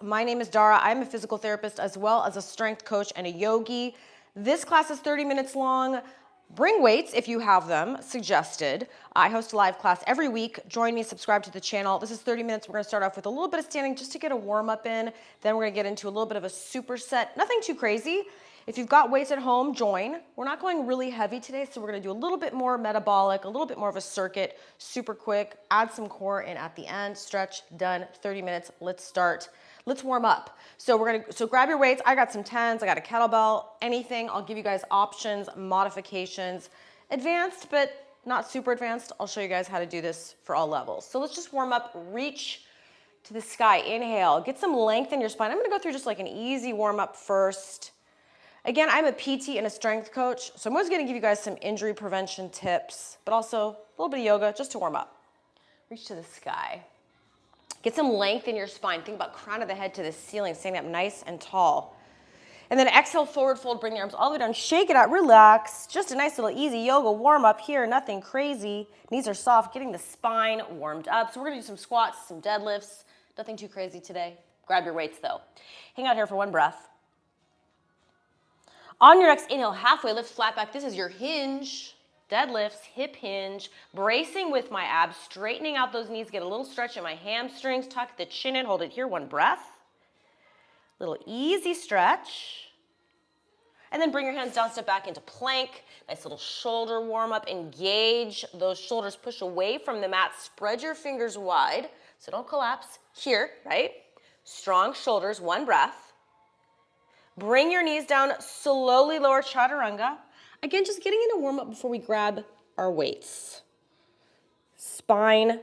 My name is Dara. I'm a physical therapist as well as a strength coach and a yogi. This class is 30 minutes long. Bring weights if you have them, suggested. I host a live class every week. Join me, subscribe to the channel. This is 30 minutes. We're gonna start off with a little bit of standing just to get a warm up in. Then we're gonna get into a little bit of a superset. Nothing too crazy. If you've got weights at home, join. We're not going really heavy today, so we're gonna do a little bit more metabolic, a little bit more of a circuit, super quick, add some core in at the end, stretch, done, 30 minutes, let's start. Let's warm up. So grab your weights. I got some 10s, I got a kettlebell, anything. I'll give you guys options, modifications, advanced, but not super advanced. I'll show you guys how to do this for all levels. So let's just warm up, reach to the sky, inhale, get some length in your spine. I'm gonna go through just like an easy warm up first. Again, I'm a PT and a strength coach, so I'm always gonna give you guys some injury prevention tips, but also a little bit of yoga just to warm up. Reach to the sky. Get some length in your spine. Think about crown of the head to the ceiling, standing up nice and tall. And then exhale, forward fold, bring the arms all the way down, shake it out, relax. Just a nice little easy yoga warm up here, nothing crazy. Knees are soft, getting the spine warmed up. So we're gonna do some squats, some deadlifts, nothing too crazy today. Grab your weights though. Hang out here for one breath. On your next inhale, halfway lift, flat back. This is your hinge. Deadlifts, hip hinge, bracing with my abs, straightening out those knees, get a little stretch in my hamstrings, tuck the chin in, hold it here, one breath. Little easy stretch. And then bring your hands down, step back into plank. Nice little shoulder warm up, engage those shoulders, push away from the mat, spread your fingers wide, so don't collapse. Here, right? Strong shoulders, one breath. Bring your knees down, slowly lower chaturanga. Again, just getting into warm up before we grab our weights. Spine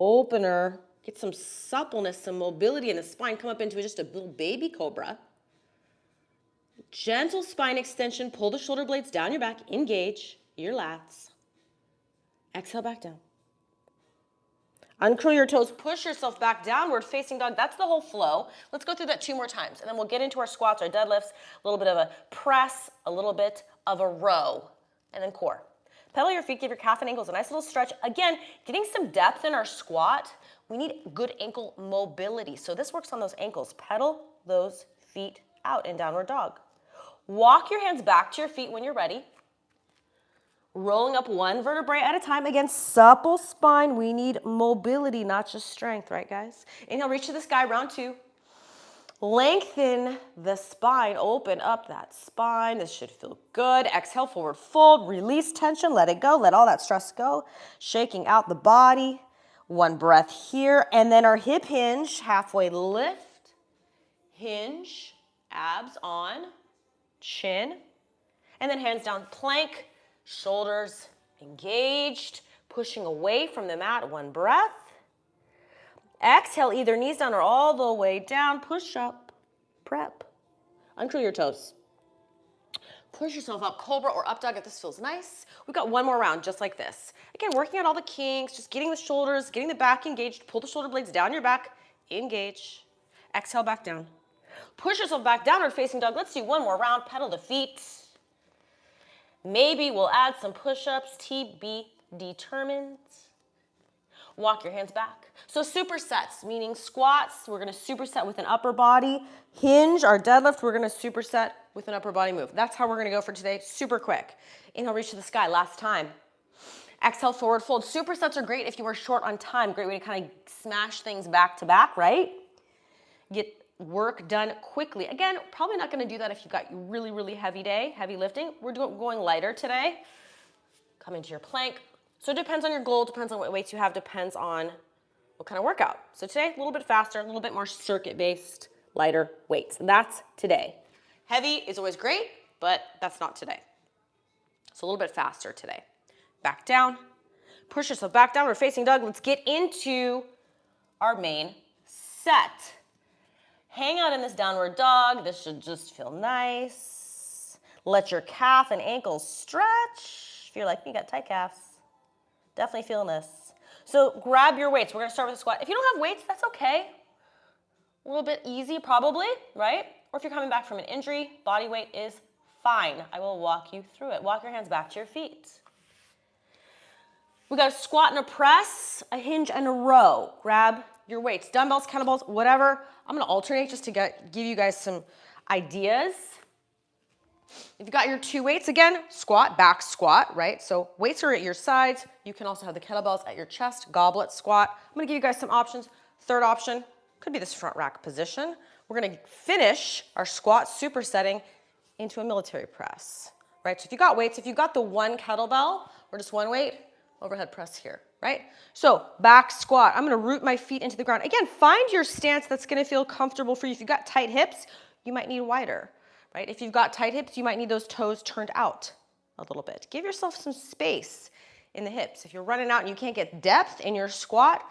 opener, get some suppleness, some mobility in the spine. Come up into just a little baby cobra. Gentle spine extension, pull the shoulder blades down your back, engage your lats. Exhale back down. Uncurl your toes, push yourself back, downward facing dog. That's the whole flow. Let's go through that 2 more times, and then we'll get into our squats, our deadlifts, a little bit of a press, a little bit of a row, and then core. Pedal your feet, give your calf and ankles a nice little stretch. Again, getting some depth in our squat. We need good ankle mobility, so this works on those ankles. Pedal those feet out in downward dog. Walk your hands back to your feet when you're ready. Rolling up one vertebrae at a time. Again, supple spine. We need mobility, not just strength, right, guys? Inhale, reach to the sky, round 2. Lengthen the spine, open up that spine. This should feel good. Exhale, forward fold, release tension, let it go, let all that stress go. Shaking out the body. One breath here, and then our hip hinge, halfway lift, hinge, abs on, chin, and then hands down, plank. Shoulders engaged, pushing away from the mat, one breath. Exhale, either knees down or all the way down, push up, prep. Uncurl your toes. Push yourself up, cobra or up dog if this feels nice. We've got one more round just like this. Again, working out all the kinks, just getting the shoulders, getting the back engaged, pull the shoulder blades down your back, engage. Exhale, back down. Push yourself back, downward facing dog. Let's do one more round, pedal the feet. Maybe we'll add some push-ups, TB determined. Walk your hands back. So supersets, meaning squats, we're gonna superset with an upper body. Hinge, our deadlift, we're gonna superset with an upper body move. That's how we're gonna go for today, super quick. Inhale, reach to the sky, last time. Exhale, forward fold. Supersets are great if you are short on time. Great way to kind of smash things back to back, right? Get work done quickly. Again, probably not going to do that if you've got a really, really heavy day, heavy lifting. We're going lighter today. Come into your plank. So it depends on your goal, depends on what weights you have, depends on what kind of workout. So today, a little bit faster, a little bit more circuit-based, lighter weights. And that's today. Heavy is always great, but that's not today. So a little bit faster today. Back down. Push yourself back down. We're facing dog. Let's get into our main set. Hang out in this downward dog. This should just feel nice. Let your calf and ankles stretch. If you're like me, you got tight calves. Definitely feeling this. So grab your weights. We're gonna start with a squat. If you don't have weights, that's okay. A little bit easy probably, right? Or if you're coming back from an injury, body weight is fine. I will walk you through it. Walk your hands back to your feet. We got a squat and a press, a hinge and a row. Grab your weights, dumbbells, kettlebells, whatever. I'm gonna alternate just to give you guys some ideas. If you've got your 2 weights, again, squat, back squat, right? So weights are at your sides. You can also have the kettlebells at your chest, goblet squat. I'm gonna give you guys some options. Third option could be this front rack position. We're gonna finish our squat supersetting into a military press, right? So if you got weights, if you got the 1 kettlebell or just 1 weight, overhead press here, right? So back squat, I'm gonna root my feet into the ground. Again, find your stance that's gonna feel comfortable for you. If you've got tight hips, you might need wider, right? If you've got tight hips, you might need those toes turned out a little bit. Give yourself some space in the hips. If you're running out and you can't get depth in your squat,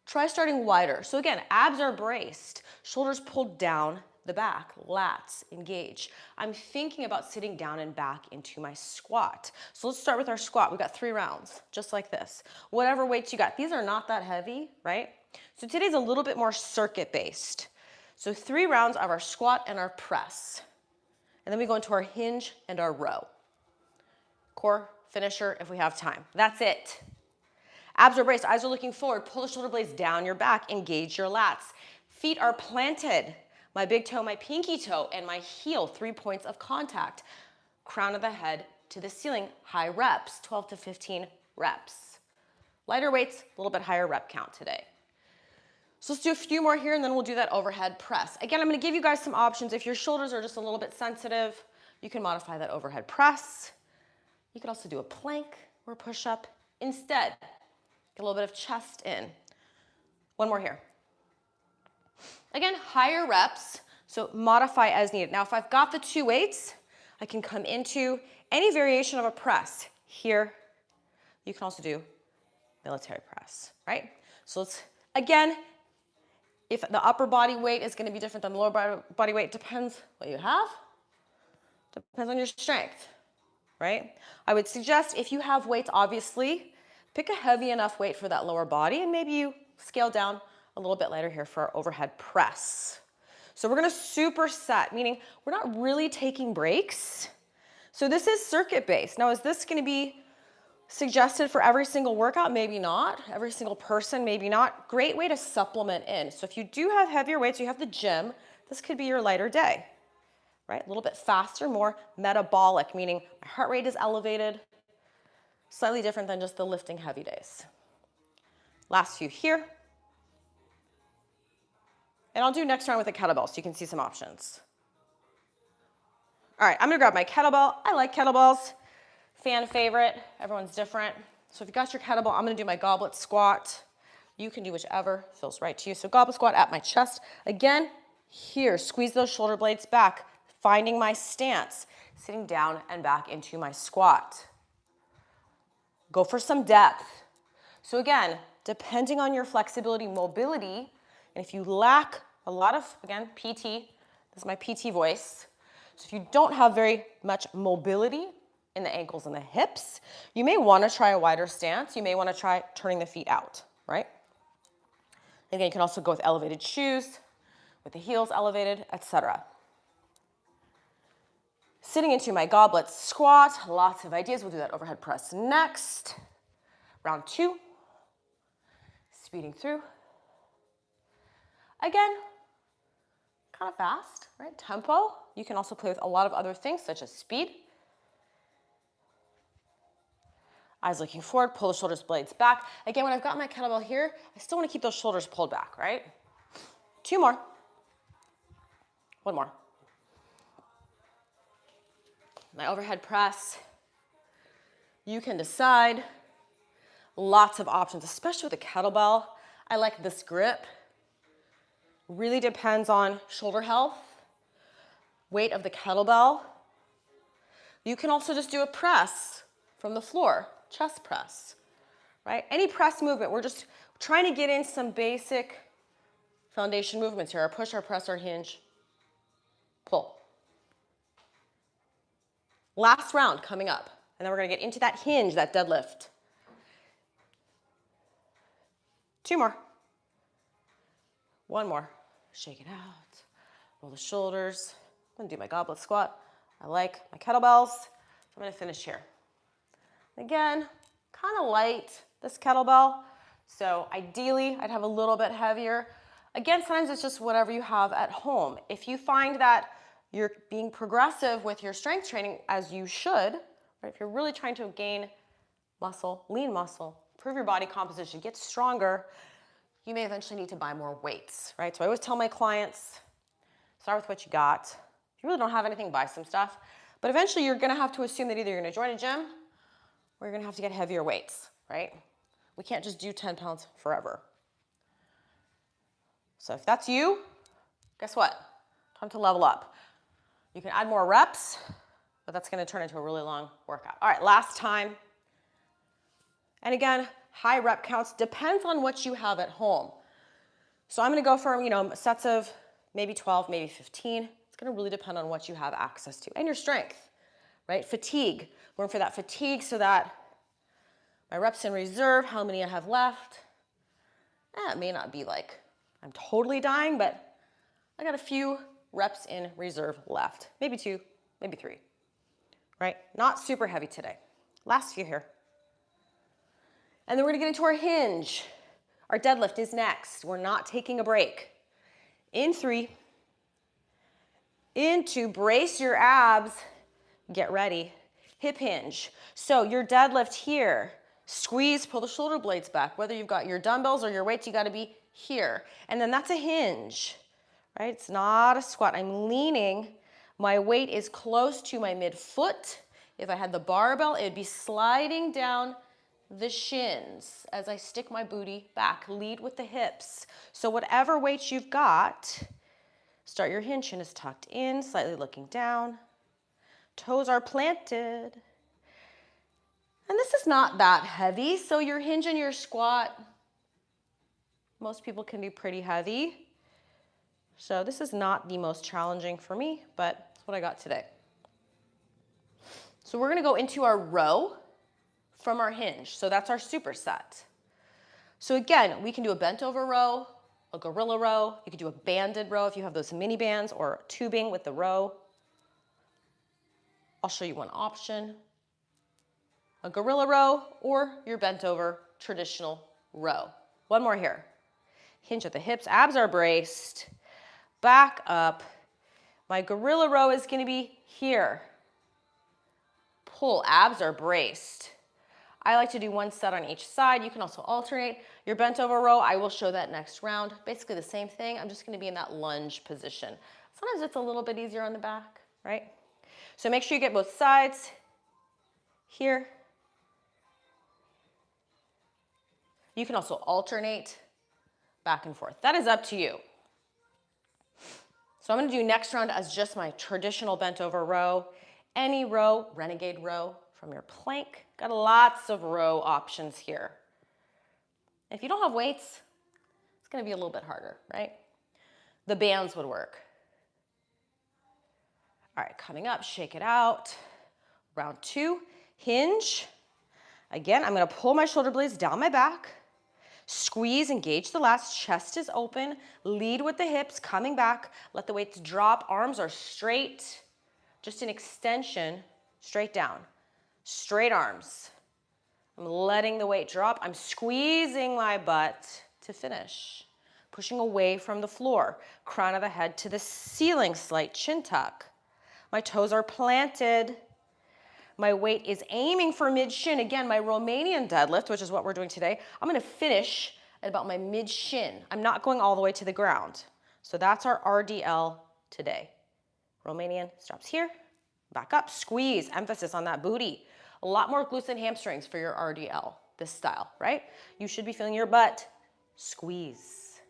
try starting wider. So again, abs are braced, shoulders pulled down the back, lats engage. I'm thinking about sitting down and back into my squat. So let's start with our squat. We've got 3 rounds, just like this. Whatever weights you got. These are not that heavy, right? So today's a little bit more circuit based. So 3 rounds of our squat and our press. And then we go into our hinge and our row. Core finisher if we have time. That's it. Abs are braced, eyes are looking forward. Pull the shoulder blades down your back, engage your lats. Feet are planted. My big toe, my pinky toe, and my heel, 3 points of contact. Crown of the head to the ceiling, high reps, 12 to 15 reps. Lighter weights, a little bit higher rep count today. So let's do a few more here and then we'll do that overhead press. Again, I'm gonna give you guys some options. If your shoulders are just a little bit sensitive, you can modify that overhead press. You could also do a plank or a push-up. Instead, get a little bit of chest in. 1 more here. Again, higher reps, so modify as needed. Now, if I've got the 2 weights, I can come into any variation of a press. Here, you can also do military press, right? So let's, again, if the upper body weight is gonna be different than the lower body weight, depends what you have, depends on your strength, right? I would suggest if you have weights, obviously, pick a heavy enough weight for that lower body and maybe you scale down a little bit lighter here for our overhead press. So we're gonna superset, meaning we're not really taking breaks. So this is circuit based. Now is this gonna be suggested for every single workout? Maybe not. Every single person, maybe not. Great way to supplement in. So if you do have heavier weights, you have the gym, this could be your lighter day, right? A little bit faster, more metabolic, meaning my heart rate is elevated, slightly different than just the lifting heavy days. Last few here. And I'll do next round with a kettlebell so you can see some options. All right, I'm gonna grab my kettlebell. I like kettlebells. Fan favorite, everyone's different. So if you got your kettlebell, I'm gonna do my goblet squat. You can do whichever feels right to you. So goblet squat at my chest. Again, here, squeeze those shoulder blades back, finding my stance, sitting down and back into my squat. Go for some depth. So again, depending on your flexibility, mobility, and if you lack a lot of, again, PT, this is my PT voice. So if you don't have very much mobility in the ankles and the hips, you may wanna try a wider stance. You may wanna try turning the feet out, right? Again, you can also go with elevated shoes, with the heels elevated, etc. Sitting into my goblet squat, lots of ideas. We'll do that overhead press next. Round 2, speeding through. Again, kind of fast, right? Tempo. You can also play with a lot of other things such as speed. Eyes looking forward, pull the shoulders blades back. Again, when I've got my kettlebell here, I still want to keep those shoulders pulled back, right? 2 more. 1 more. My overhead press. You can decide. Lots of options, especially with a kettlebell. I like this grip. Really depends on shoulder health, weight of the kettlebell. You can also just do a press from the floor, chest press, right? Any press movement, we're just trying to get in some basic foundation movements here. Our push, our press, our hinge, pull. Last round coming up, and then we're gonna get into that hinge, that deadlift. 2 more. 1 more. Shake it out. Roll the shoulders. I'm gonna do my goblet squat. I like my kettlebells. I'm gonna finish here. Again, kind of light, this kettlebell. So ideally, I'd have a little bit heavier. Again, sometimes it's just whatever you have at home. If you find that you're being progressive with your strength training, as you should, right? If you're really trying to gain muscle, lean muscle, improve your body composition, get stronger, you may eventually need to buy more weights, right? So I always tell my clients, start with what you got. If you really don't have anything, buy some stuff. But eventually you're gonna have to assume that either you're gonna join a gym or you're gonna have to get heavier weights, right? We can't just do 10 pounds forever. So if that's you, guess what? Time to level up. You can add more reps, but that's gonna turn into a really long workout. All right, last time. And again, high rep counts depends on what you have at home. So I'm gonna go for, sets of maybe 12, maybe 15. It's gonna really depend on what you have access to and your strength, right? Fatigue, going for that fatigue so that my reps in reserve, how many I have left. It may not be like I'm totally dying, but I got a few reps in reserve left. Maybe 2, maybe 3, right? Not super heavy today. Last few here. And then we're gonna get into our hinge. Our deadlift is next. We're not taking a break. In 3, in 2, brace your abs, get ready. Hip hinge. So your deadlift here, squeeze, pull the shoulder blades back. Whether you've got your dumbbells or your weights, you gotta be here. And then that's a hinge, right? It's not a squat. I'm leaning. My weight is close to my midfoot. If I had the barbell, it'd be sliding down the shins as I stick my booty back. Lead with the hips. So whatever weight you've got, start your hinge. Chin is tucked in, slightly looking down. Toes are planted. And this is not that heavy, so your hinge and your squat, most people can do pretty heavy. So this is not the most challenging for me, but that's what I got today. So we're gonna go into our row from our hinge. So that's our superset. So again, we can do a bent over row, a gorilla row. You could do a banded row if you have those mini bands, or tubing with the row. I'll show you one option. A gorilla row or your bent over traditional row. One more here. Hinge at the hips, abs are braced. Back up. My gorilla row is gonna be here. Pull, abs are braced. I like to do one set on each side. You can also alternate. Your bent over row, I will show that next round. Basically the same thing. I'm just gonna be in that lunge position. Sometimes it's a little bit easier on the back, right? So make sure you get both sides. Here. You can also alternate back and forth. That is up to you. So I'm gonna do next round as just my traditional bent over row. Any row, renegade row from your plank. Got lots of row options here. If you don't have weights, it's gonna be a little bit harder, right? The bands would work. All right, coming up, shake it out. Round 2, hinge. Again, I'm gonna pull my shoulder blades down my back. Squeeze, engage the lats, chest is open, lead with the hips, coming back, let the weights drop, arms are straight, just an extension, straight down, straight arms. I'm letting the weight drop, I'm squeezing my butt to finish, pushing away from the floor, crown of the head to the ceiling, slight chin tuck. My toes are planted. My weight is aiming for mid-shin. Again, my Romanian deadlift, which is what we're doing today, I'm gonna finish at about my mid-shin. I'm not going all the way to the ground. So that's our RDL today. Romanian, straps here, back up, squeeze, emphasis on that booty. A lot more glutes and hamstrings for your RDL, this style, right? You should be feeling your butt. Squeeze.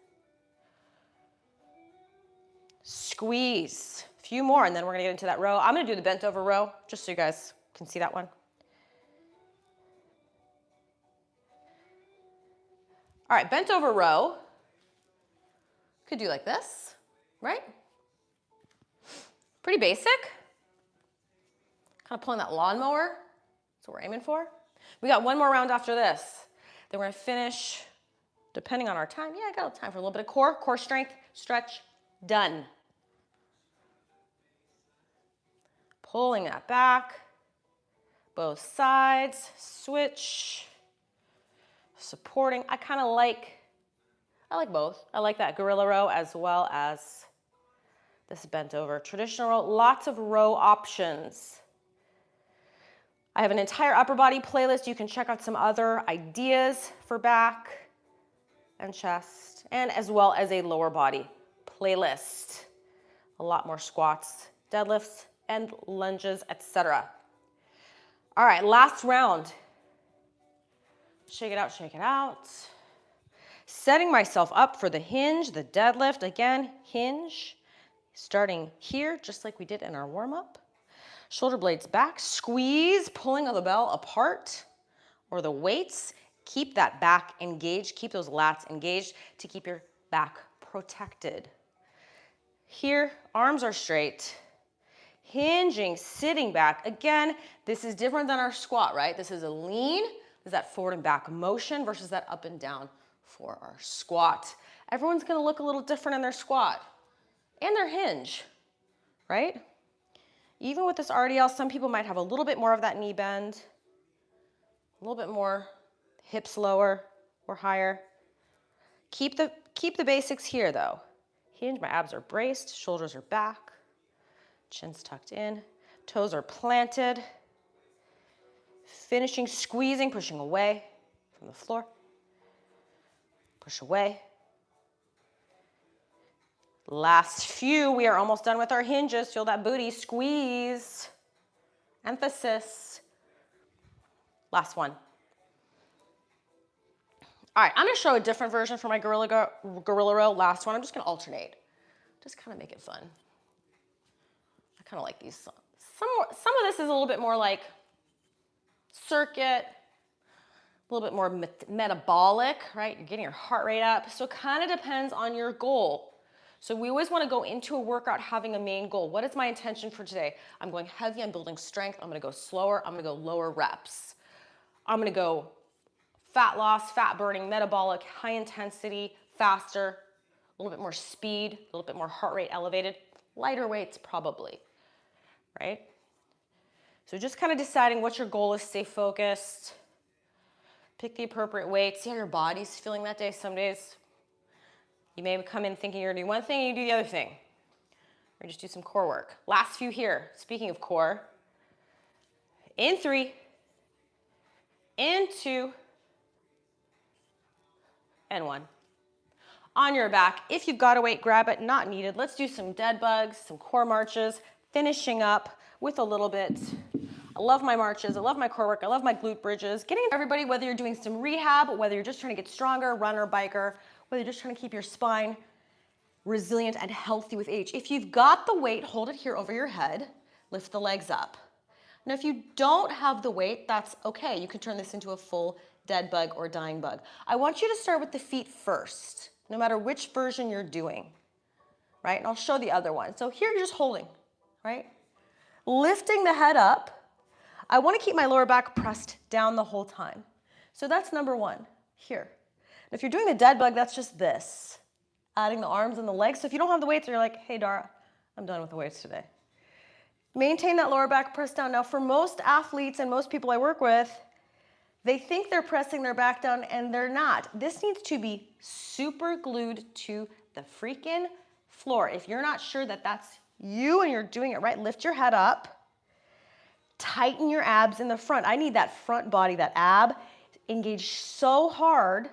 Squeeze. A few more, and then we're gonna get into that row. I'm gonna do the bent over row, just so you guys can see that one. All right, bent over row. Could do like this, right? Pretty basic. Kind of pulling that lawnmower. That's what we're aiming for. We got one more round after this. Then we're gonna finish, depending on our time. Yeah, I got time for a little bit of core strength, stretch, done. Pulling that back. Both sides, switch. supporting. I like both. I like that gorilla row as well as this bent over traditional row. Lots of row options. I have an entire upper body playlist. You can check out some other ideas for back and chest, and as well as a lower body playlist. A lot more squats, deadlifts, and lunges, etc. All right, last round. Shake it out, shake it out. Setting myself up for the hinge, the deadlift. Again, hinge. Starting here, just like we did in our warm-up. Shoulder blades back, squeeze, pulling of the bell apart, or the weights. Keep that back engaged, keep those lats engaged to keep your back protected. Here, arms are straight. Hinging, sitting back. Again, this is different than our squat, right? This is a lean, is that forward and back motion versus that up and down for our squat. Everyone's gonna look a little different in their squat and their hinge, right? Even with this RDL, some people might have a little bit more of that knee bend, a little bit more hips lower or higher. Keep the basics here though. Hinge, my abs are braced, shoulders are back, chin's tucked in, toes are planted. Finishing, squeezing, pushing away from the floor. Push away. Last few, we are almost done with our hinges. Feel that booty, squeeze. Emphasis. Last one. All right, I'm gonna show a different version for my gorilla row. Last one, I'm just gonna alternate. Just kind of make it fun. I kind of like these. Some of this is a little bit more like circuit, a little bit more metabolic, right? You're getting your heart rate up. So it kind of depends on your goal. So we always want to go into a workout having a main goal. What is my intention for today? I'm going heavy, I'm building strength, I'm going to go slower, I'm going to go lower reps. I'm going to go fat loss, fat burning, metabolic, high intensity, faster, a little bit more speed, a little bit more heart rate elevated, lighter weights probably, right? So just kind of deciding what your goal is, stay focused, pick the appropriate weight, see how your body's feeling that day. Some days you may come in thinking you're gonna do one thing and you do the other thing. Or just do some core work. Last few here, speaking of core, in 3, in 2, and 1. On your back, if you've got a weight, grab it, not needed. Let's do some dead bugs, some core marches, finishing up with a little bit. I love my marches, I love my core work, I love my glute bridges. Getting everybody, whether you're doing some rehab, whether you're just trying to get stronger, runner, biker, whether you're just trying to keep your spine resilient and healthy with age. If you've got the weight, hold it here over your head, lift the legs up. Now, if you don't have the weight, that's okay. You can turn this into a full dead bug or dying bug. I want you to start with the feet first, no matter which version you're doing, right? And I'll show the other one. So here you're just holding, right? Lifting the head up. I want to keep my lower back pressed down the whole time. So that's number 1 here. If you're doing the dead bug, that's just this, adding the arms and the legs. So if you don't have the weights, you're like, hey, Dara, I'm done with the weights today. Maintain that lower back press down. Now, for most athletes and most people I work with, they think they're pressing their back down and they're not. This needs to be super glued to the freaking floor. If you're not sure that that's you and you're doing it right, lift your head up. Tighten your abs in the front. I need that front body, that ab, engaged so hard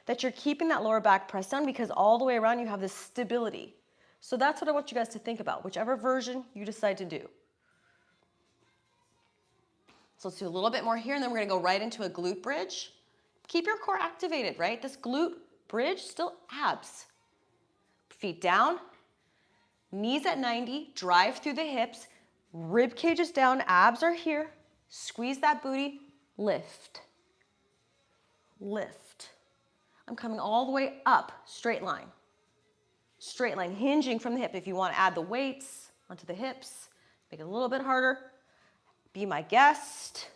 that you're keeping that lower back pressed down because all the way around you have this stability. So that's what I want you guys to think about, whichever version you decide to do. So let's do a little bit more here, and then we're gonna go right into a glute bridge. Keep your core activated, right? This glute bridge, still abs. Feet down, knees at 90, drive through the hips, rib cage is down, abs are here. Squeeze that booty, lift. Lift. I'm coming all the way up, straight line. Straight line, hinging from the hip. If you want to add the weights onto the hips, make it a little bit harder. Be my guest.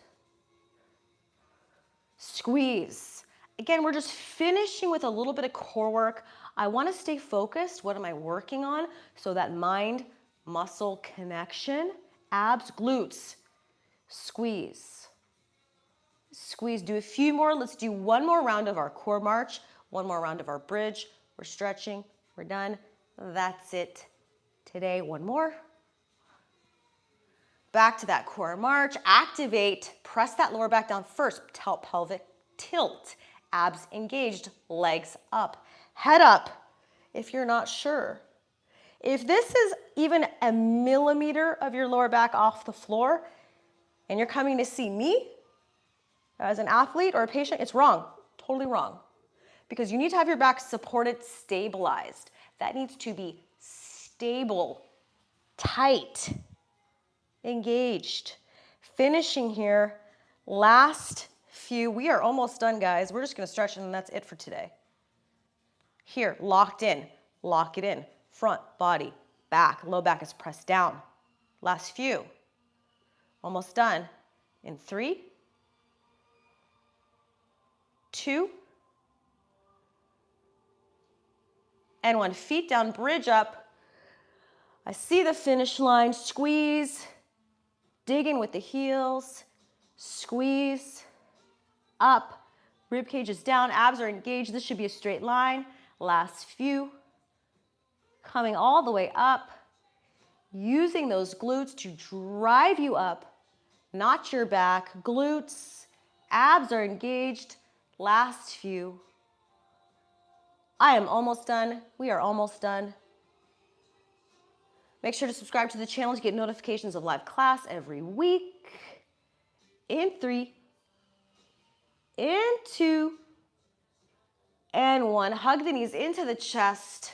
Squeeze. Again, we're just finishing with a little bit of core work. I want to stay focused. What am I working on? So that mind-muscle connection. Abs, glutes. Squeeze. Squeeze, do a few more. Let's do one more round of our core march, one more round of our bridge. We're stretching, we're done. That's it today. One more. Back to that core march, activate, press that lower back down first, pelvic tilt, abs engaged, legs up, head up if you're not sure. If this is even a millimeter of your lower back off the floor and you're coming to see me as an athlete or a patient, it's wrong, totally wrong. Because you need to have your back supported, stabilized. That needs to be stable, tight, engaged. Finishing here, last few. We are almost done, guys. We're just gonna stretch and that's it for today. Here, locked in, lock it in. Front, body, back, low back is pressed down. Last few. Almost done. In 3, 2, and 1. Feet down, bridge up. I see the finish line. Squeeze, dig in with the heels, squeeze, up, rib cage is down, abs are engaged. This should be a straight line. Last few, coming all the way up, using those glutes to drive you up, not your back. Glutes, abs are engaged. Last few. I am almost done. We are almost done. Make sure to subscribe to the channel to get notifications of live class every week. In 3, in 2, and 1. Hug the knees into the chest.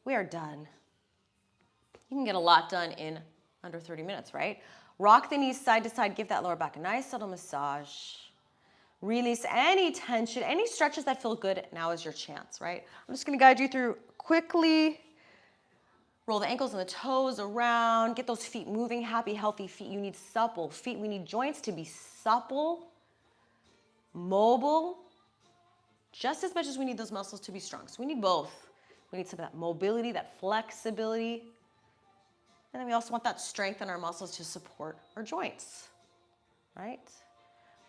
We are done. You can get a lot done in under 30 minutes, right? Rock the knees side to side. Give that lower back a nice subtle massage. Release any tension, any stretches that feel good. Now is your chance, right? I'm just gonna guide you through quickly. Roll the ankles and the toes around. Get those feet moving. Happy, healthy feet. You need supple feet. We need joints to be supple, mobile, just as much as we need those muscles to be strong. So we need both. We need some of that mobility, that flexibility. And then we also want that strength in our muscles to support our joints, right?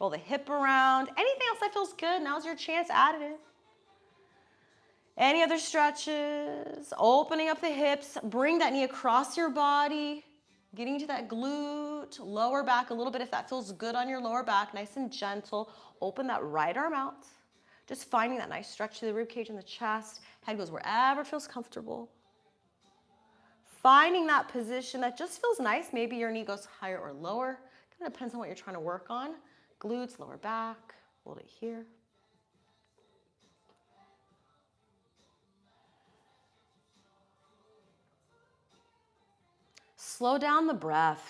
Roll the hip around. Anything else that feels good, now's your chance, add it in. Any other stretches? Opening up the hips. Bring that knee across your body. Getting to that glute. Lower back a little bit if that feels good on your lower back. Nice and gentle. Open that right arm out. Just finding that nice stretch to the rib cage and the chest. Head goes wherever it feels comfortable. Finding that position that just feels nice. Maybe your knee goes higher or lower. Kind of depends on what you're trying to work on. Glutes, lower back. Hold it here. Slow down the breath.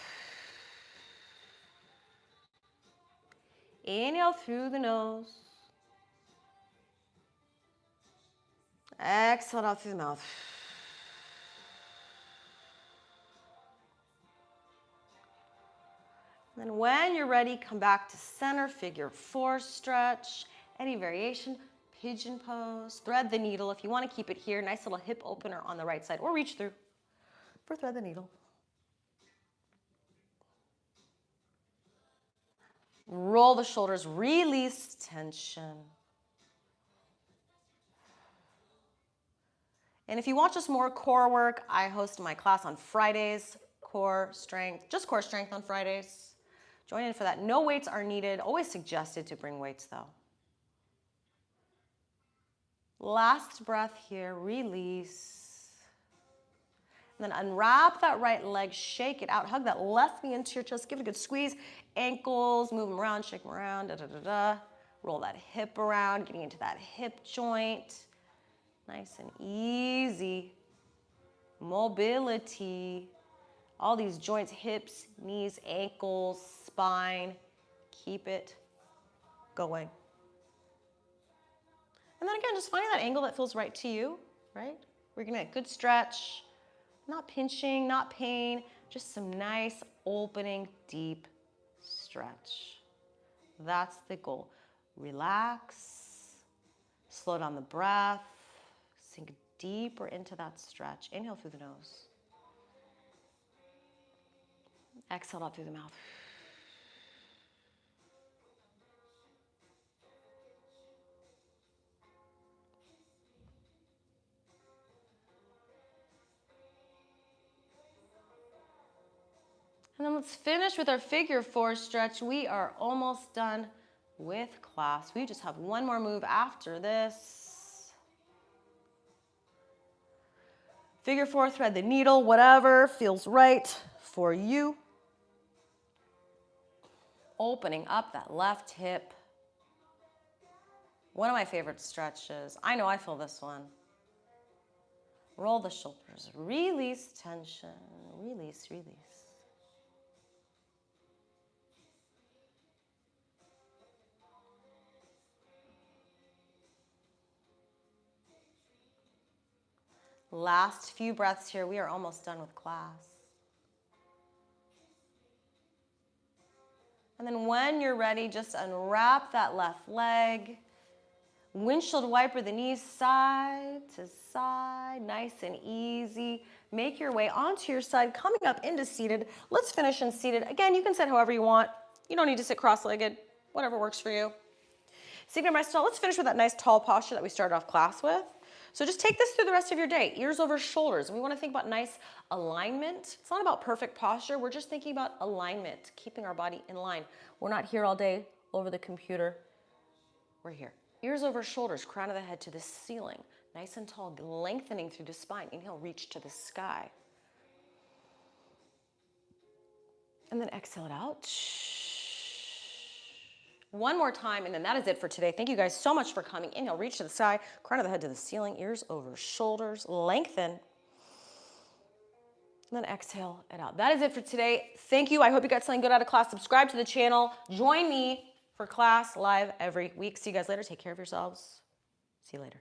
Inhale through the nose. Exhale out through the mouth. Then when you're ready, come back to center, figure 4 stretch. Any variation, pigeon pose. Thread the needle if you want to keep it here. Nice little hip opener on the right side, or reach through for thread the needle. Roll the shoulders, release tension. And if you want just more core work, I host my class on Fridays, core strength, just core strength on Fridays. Join in for that. No weights are needed. Always suggested to bring weights though. Last breath here, release. And then unwrap that right leg, shake it out, hug that left knee into your chest, give it a good squeeze. Ankles, move them around, shake them around, da da da da. Roll that hip around, getting into that hip joint. Nice and easy. Mobility. All these joints, hips, knees, ankles, spine. Keep it going. And then again, just finding that angle that feels right to you, right? We're gonna get good stretch. Not pinching, not pain, just some nice opening, deep stretch. That's the goal. Relax, slow down the breath, sink deeper into that stretch. Inhale through the nose. Exhale out through the mouth. And then let's finish with our figure 4 stretch. We are almost done with class. We just have one more move after this. Figure 4, thread the needle, whatever feels right for you. Opening up that left hip. One of my favorite stretches. I know I feel this one. Roll the shoulders, release tension, release, release. Last few breaths here. We are almost done with class. And then when you're ready, just unwrap that left leg. Windshield wiper the knees side to side, nice and easy. Make your way onto your side, coming up into seated. Let's finish in seated. Again, you can sit however you want. You don't need to sit cross-legged, whatever works for you. Seated rest tall. Let's finish with that nice tall posture that we started off class with. So just take this through the rest of your day. Ears over shoulders. We want to think about nice alignment. It's not about perfect posture. We're just thinking about alignment, keeping our body in line. We're not here all day over the computer. We're here. Ears over shoulders, crown of the head to the ceiling. Nice and tall, lengthening through the spine. Inhale, reach to the sky. And then exhale it out. One more time, and then that is it for today. Thank you guys so much for coming. Inhale, reach to the sky, crown of the head to the ceiling, ears over shoulders, lengthen. And then exhale it out. That is it for today. Thank you. I hope you got something good out of class. Subscribe to the channel. Join me for class live every week. See you guys later. Take care of yourselves. See you later.